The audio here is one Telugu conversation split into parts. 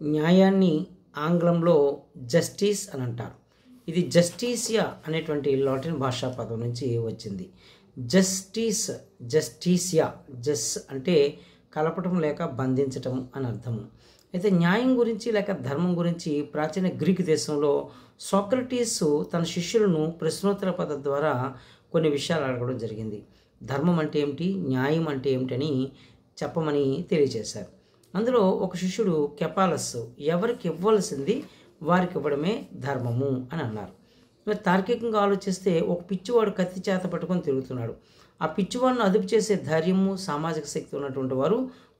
న్యాయాన్ని ఆంగ్లంలో జస్టిస్ అని అంటారు. ఇది జస్టిసియా అనేటువంటి లాటిన్ భాషా పదం నుంచి వచ్చింది. జస్టిసియా అంటే కలపటం లేక బంధించటం అని అర్థము. అయితే న్యాయం గురించి లేక ధర్మం గురించి ప్రాచీన గ్రీకు దేశంలో సోక్రటీస్ తన శిష్యులను ప్రశ్నోత్తర పద్ధతి ద్వారా కొన్ని విషయాలు అడగడం జరిగింది. ధర్మం అంటే ఏమిటి, న్యాయం అంటే ఏమిటని చెప్పమని తెలియజేశారు. అందులో ఒక శిష్యుడు కెపాలస్ ఎవరికి ఇవ్వాల్సింది వారికి ఇవ్వడమే ధర్మము అని అన్నారు. మరి తార్కికంగా ఆలోచిస్తే ఒక పిచ్చివాడు కత్తి చేత పట్టుకొని తిరుగుతున్నాడు. ఆ పిచ్చివాడిని అదుపు చేసే ధైర్యము సామాజిక శక్తి ఉన్నటువంటి వారు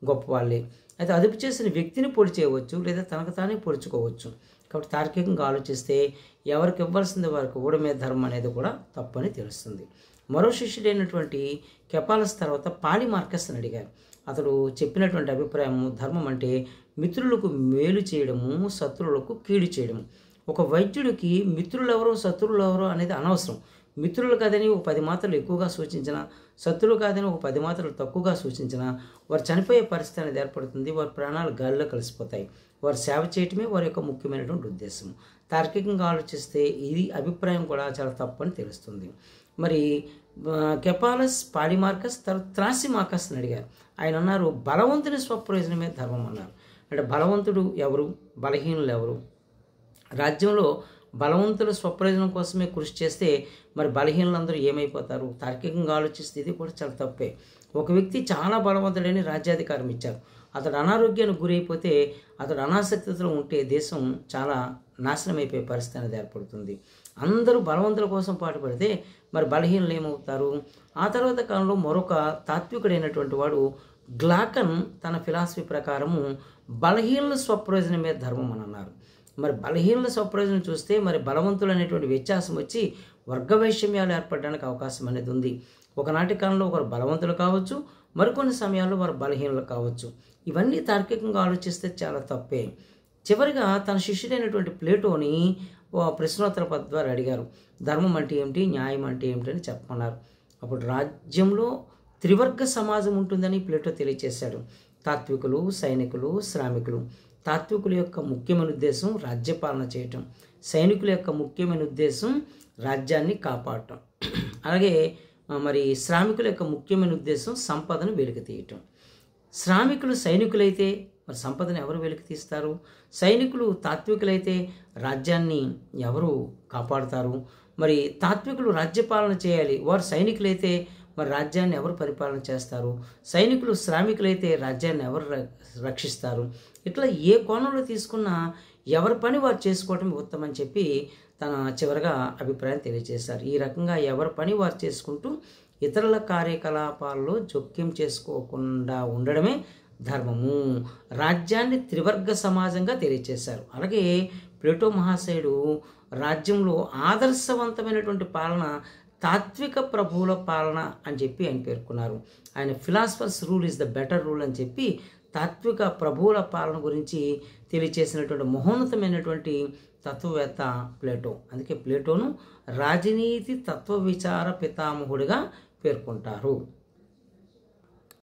గొప్పవాళ్ళే. అయితే అదుపు చేసిన వ్యక్తిని పొడి చేయవచ్చు లేదా తనకు తానే పొడుచుకోవచ్చు. కాబట్టి తార్కికంగా ఆలోచిస్తే ఎవరికి ఇవ్వాల్సింది వారికి ఇవ్వడమే ధర్మం అనేది కూడా తప్పని తెలుస్తుంది. మరో శిష్యుడైనటువంటి కెపాలస్ తర్వాత పాలిమార్కస్ అని అడిగారు. అతడు చెప్పినటువంటి అభిప్రాయము ధర్మం అంటే మిత్రులకు మేలు చేయడము, శత్రువులకు కీడు చేయడము. ఒక వైద్యుడికి మిత్రులు ఎవరో శత్రువులు ఎవరో అనేది అనవసరం. మిత్రులు కాదని ఒక 10 మాత్రలు ఎక్కువగా సూచించిన, శత్రువులు కాదని ఒక 10 మాత్రలు తక్కువగా సూచించిన వారు చనిపోయే పరిస్థితి అనేది ఏర్పడుతుంది. వారి ప్రాణాలు గాలిలో కలిసిపోతాయి. వారు సేవ చేయటమే వారి యొక్క ముఖ్యమైనటువంటి ఉద్దేశం. తార్కికంగా ఆలోచిస్తే ఇది అభిప్రాయం కూడా చాలా తప్పని తెలుస్తుంది. మరి కెపాలస్, పాలిమార్కస్, తర్వాత త్రాసిమాకస్ అని అడిగారు. ఆయన అన్నారు బలవంతుని స్వప్రయోజనమే ధర్మం అన్నారు. అంటే బలవంతుడు ఎవరు, బలహీనులు ఎవరు? రాజ్యంలో బలవంతుల స్వప్రయోజనం కోసమే కృషి చేస్తే మరి బలహీనులందరూ ఏమైపోతారు? తార్కికంగా ఆలోచిస్తే ఇది కూడా చాలా తప్పే. ఒక వ్యక్తి చాలా బలవంతుడని రాజ్యాధికారం ఇచ్చారు. అతడు అనారోగ్యానికి గురైపోతే, అతడు అనాసక్తితో ఉంటే దేశం చాలా నాశనం అయిపోయే పరిస్థితి అనేది ఏర్పడుతుంది. అందరూ బలవంతుల కోసం పాటుపడితే మరి బలహీనులు ఏమవుతారు? ఆ తర్వాత కాలంలో మరొక తాత్వికుడైనటువంటి వాడు గ్లాకన్ తన ఫిలాసఫీ ప్రకారము బలహీనుల స్వప్రయోజనమే ధర్మం అని అన్నారు. మరి బలహీనుల స్వప్రయోజనం చూస్తే మరి బలవంతులు అనేటువంటి వ్యత్యాసం వచ్చి వర్గ వైషమ్యాలు ఏర్పడడానికి అవకాశం అనేది ఉంది. ఒకనాటి కాలంలో ఒకరు బలవంతులు కావచ్చు, మరికొన్ని సమయాల్లో వారు బలహీనులు కావచ్చు. ఇవన్నీ తార్కికంగా ఆలోచిస్తే చాలా తప్పే. చివరిగా తన శిష్యుడైనటువంటి ప్లేటోని ప్రశ్నోత్తర పద్ధతి ద్వారా అడిగారు, ధర్మం అంటే ఏమిటి, న్యాయం అంటే ఏమిటని చెప్పమన్నారు. అప్పుడు రాజ్యంలో త్రివర్గ సమాజం ఉంటుందని ప్లేటో తెలియచేశాడు. తాత్వికులు, సైనికులు, శ్రామికులు. తాత్వికుల యొక్క ముఖ్యమైన ఉద్దేశం రాజ్యపాలన చేయటం, సైనికుల యొక్క ముఖ్యమైన ఉద్దేశం రాజ్యాన్ని కాపాడటం. అలాగే మరి శ్రామికుల యొక్క ముఖ్యమైన ఉద్దేశం సంపదను వెలికి తీయటం. శ్రామికులు సైనికులైతే మరి సంపదను ఎవరు వెలికి తీస్తారు? సైనికులు తాత్వికులైతే రాజ్యాన్ని ఎవరు కాపాడుతారు? మరి తాత్వికులు రాజ్యపాలన చేయాలి, వారు సైనికులైతే మరి రాజ్యాన్ని ఎవరు పరిపాలన చేస్తారు? సైనికులు శ్రామికులైతే రాజ్యాన్ని ఎవరు రక్షిస్తారు? ఇట్లా ఏ కోణంలో తీసుకున్నా ఎవరి పని వారు చేసుకోవటం ఉత్తమని చెప్పి తన చివరగా అభిప్రాయం తెలియజేశారు. ఈ రకంగా ఎవరి పని వారు చేసుకుంటూ ఇతరుల కార్యకలాపాల్లో జోక్యం చేసుకోకుండా ఉండడమే ధర్మము. రాజ్యాన్ని త్రివర్గ సమాజంగా తెలియజేశారు. అలాగే ప్లేటో మహాశయుడు రాజ్యంలో ఆదర్శవంతమైనటువంటి పాలన తాత్విక ప్రభువుల పాలన అని చెప్పి ఆయన పేర్కొన్నారు. ఆయన philosophers rule is the better rule అని చెప్పి తాత్విక ప్రభువుల పాలన గురించి తెలియచేసినటువంటి మహోన్నతమైనటువంటి తత్వవేత్త ప్లేటో. అందుకే ప్లేటోను రాజనీతి తత్వ విచార పితామహుడిగా పేర్కొంటారు.